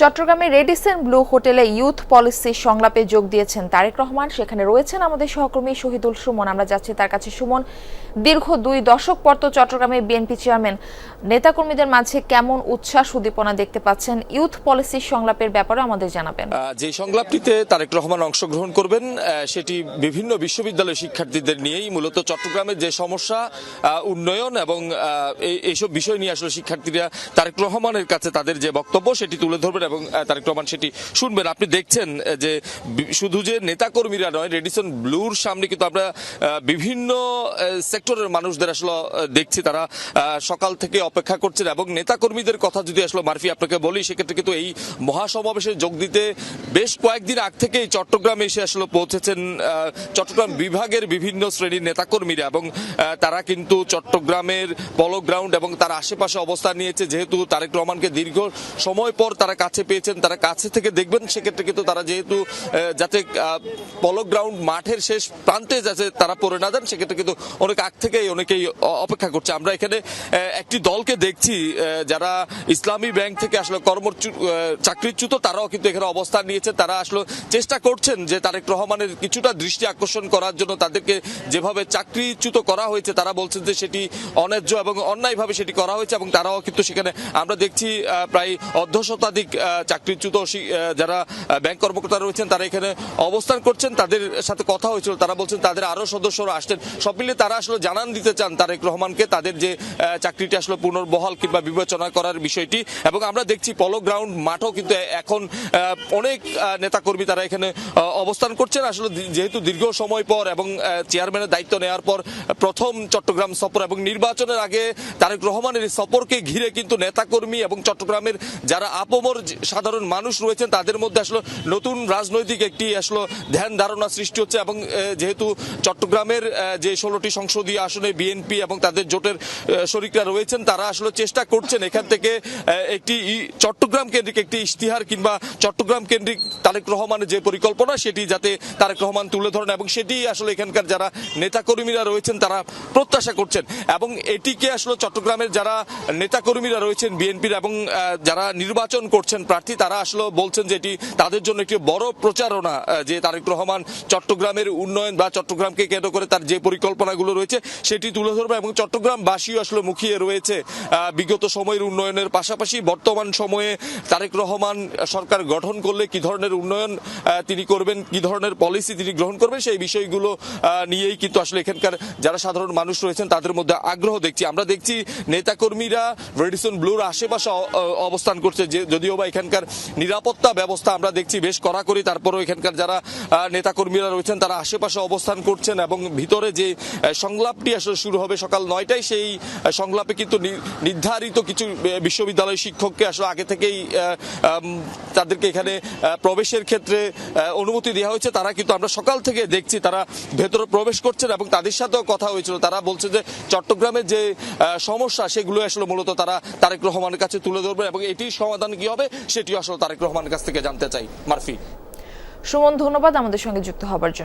চট্টগ্রামের Radisson blue হোটেলে youth policy সংলাপে যোগ দিয়েছেন তারেক রহমান। সেখানে রয়েছেন আমাদের সহকর্মী শহীদুল সুমন। আমরা যাচ্ছি তার কাছে। সুমন, দীর্ঘ 2 দশক পর তো চট্টগ্রামে বিএনপি চেয়ারম্যান নেতাকর্মীদের মাঝে কেমন উচ্ছ্বাস উদ্দীপনা দেখতে পাচ্ছেন? ইউথ পলিসি সংলাপের ব্যাপারে আমাদের জানাবেন। যে সংলাপটিতে তারেক রহমান অংশগ্রহণ করবেন সেটি বিভিন্ন বিশ্ববিদ্যালয়ের শিক্ষার্থীদের নিয়েই। মূলত চট্টগ্রামের যে সমস্যা, উন্নয়ন এবং এইসব বিষয় নিয়ে আসলে শিক্ষার্থীরা তারেক রহমানের কাছে তাদের যে বক্তব্য সেটি তুলে ধরবেন এবং তারেক রহমান সেটি শুনবেন। আপনি দেখছেন যে শুধু যে নেতাকর্মীরা নয়, রেডিসন ব্লুর সামনে কিন্তু আমরা বিভিন্ন সেক্টরের মানুষদের আসলে দেখছি। তারা সকাল থেকে অপেক্ষা করছেন এবং নেতাকর্মীদের কথা যদি আসলে মারফি আপনাকে বলি, সেক্ষেত্রে কিন্তু এই মহাসমাবেশে যোগ দিতে বেশ কয়েকদিন আগ থেকেই চট্টগ্রামে এসে আসলে পৌঁছেছেন চট্টগ্রাম বিভাগের বিভিন্ন শ্রেণীর নেতাকর্মীরা এবং তারা কিন্তু চট্টগ্রামের পলো গ্রাউন্ড এবং তার আশেপাশে অবস্থান নিয়েছে। যেহেতু তারেক রহমানকে দীর্ঘ সময় পর তারা কাছে পেয়েছেন, তারা কাছে থেকে দেখবেন, সেক্ষেত্রে কিন্তু তারা যেহেতু যাতে পলো গ্রাউন্ড মাঠের শেষ প্রান্তে যাতে তারা পড়ে না যান, সেক্ষেত্রে কিন্তু অনেক আগ থেকেই অনেকেই অপেক্ষা করছে। আমরা এখানে একটি দলকে দেখছি যারা ইসলামী ব্যাংক থেকে আসলে চাকরিচ্যুত, তারাও কিন্তু এখানে অবস্থান নিয়েছে। তারা আসলে চেষ্টা করছেন যে তারেক রহমানের কিছুটা দৃষ্টি আকর্ষণ করার জন্য। তাদেরকে যেভাবে চাকরিচ্যুত করা হয়েছে তারা বলছেন যে সেটি অন্যায্য এবং অন্যায়ভাবে সেটি করা হয়েছে এবং তারাও কিন্তু সেখানে আমরা দেখছি প্রায় অর্ধশতাধিক চাকরিচ্যুত যারা ব্যাংক কর্মকর্তা রয়েছেন তারা এখানে অবস্থান করছেন। তাদের সাথে কথা হয়েছিল, তারা বলছেন তাদের আরো সদস্যরা আসছেন। সব মিলিয়ে তারা আসলে জানান দিতে চান তারেক রহমানকে তাদের যে চাকরিটি আসলে পুনর্বহাল কিংবা বিবেচনা করার বিষয়টি। এবং আমরা দেখছি পলো গ্রাউন্ড মাঠও কিন্তু এখন অনেক নেতাকর্মী তারা এখানে অবস্থান করছেন। আসলে যেহেতু দীর্ঘ সময় পর এবং চেয়ারম্যানের দায়িত্ব নেওয়ার পর প্রথম চট্টগ্রাম সফর এবং নির্বাচনের আগে তারেক রহমানের এই সফরকে ঘিরে কিন্তু নেতাকর্মী এবং চট্টগ্রামের যারা আপমর সাধারণ মানুষ রয়েছেন তাদের মধ্যে আসলে নতুন রাজনৈতিক একটি আসলে ধ্যান ধারণা সৃষ্টি হচ্ছে। এবং যেহেতু চট্টগ্রামের যে 16টি সংসদীয় আসনে বিএনপি এবং তাদের জোটের শরিকরা রয়েছেন, তারা আসলে চেষ্টা করছেন এখান থেকে একটি চট্টগ্রাম কেন্দ্রিক একটি ইশতিহার কিংবা চট্টগ্রাম কেন্দ্রিক তারেক রহমানের যে পরিকল্পনা সেটি যাতে তারেক রহমান তুলে ধরেন এবং সেটি আসলে এখানকার যারা নেতাকর্মীরা রয়েছেন তারা প্রত্যাশা করছেন। এবং এটিকে আসলে চট্টগ্রামের যারা নেতাকর্মীরা রয়েছেন বিএনপির এবং যারা নির্বাচন করছেন প্রার্থী, তারা আসলে বলছেন যে এটি তাদের জন্য একটি বড় প্রচারণা যে তারেক রহমান চট্টগ্রামের উন্নয়ন বা চট্টগ্রামকে কেন্দ্র করে তার যে পরিকল্পনাগুলো রয়েছে সেটি তুলে ধরবে। এবং চট্টগ্রামবাসীও আসলে মুখিয়ে রয়েছে বিগত সময়ের উন্নয়নের পাশাপাশি বর্তমান সময়ে তারেক রহমান সরকার গঠন করলে কি ধরনের উন্নয়ন তিনি করবেন, কি ধরনের পলিসি তিনি গ্রহণ করবেন, সেই বিষয়গুলো নিয়েই কিন্তু আসলে এখানকার যারা সাধারণ মানুষ রয়েছেন তাদের মধ্যে আগ্রহ দেখছি। আমরা দেখছি নেতাকর্মীরা রেডিসন ব্লুর আশেপাশে অবস্থান করছে, যে যদিও বা এখানকার নিরাপত্তা ব্যবস্থা আমরা দেখছি বেশ কড়াকড়ি, তারপরেও এখানকার যারা নেতাকর্মীরা রয়েছেন তারা আশেপাশে অবস্থান করছেন। এবং ভিতরে যে সংলাপটি আসলে শুরু হবে সকাল 9টায়, সেই সংলাপে কিন্তু নির্ধারিত কিছু বিশ্ববিদ্যালয় শিক্ষককে আসলে আগে থেকেই তাদেরকে এখানে প্রবেশের ক্ষেত্রে অনুমতি দেওয়া হয়েছে। তারা কিন্তু আমরা সকাল থেকে দেখছি তারা ভেতরে প্রবেশ করছেন এবং তাদের সাথেও কথা হয়েছিল। তারা বলছে যে চট্টগ্রামের যে সমস্যা সেগুলো আসলে মূলত তারা তারেক রহমানের কাছে তুলে ধরবে এবং এটির সমাধান কি হবে সেটিও আসলে তারেক রহমানের কাছ থেকে জানতে চাই। মারফি। সুমন, ধন্যবাদ আমাদের সঙ্গে যুক্ত হবার জন্য।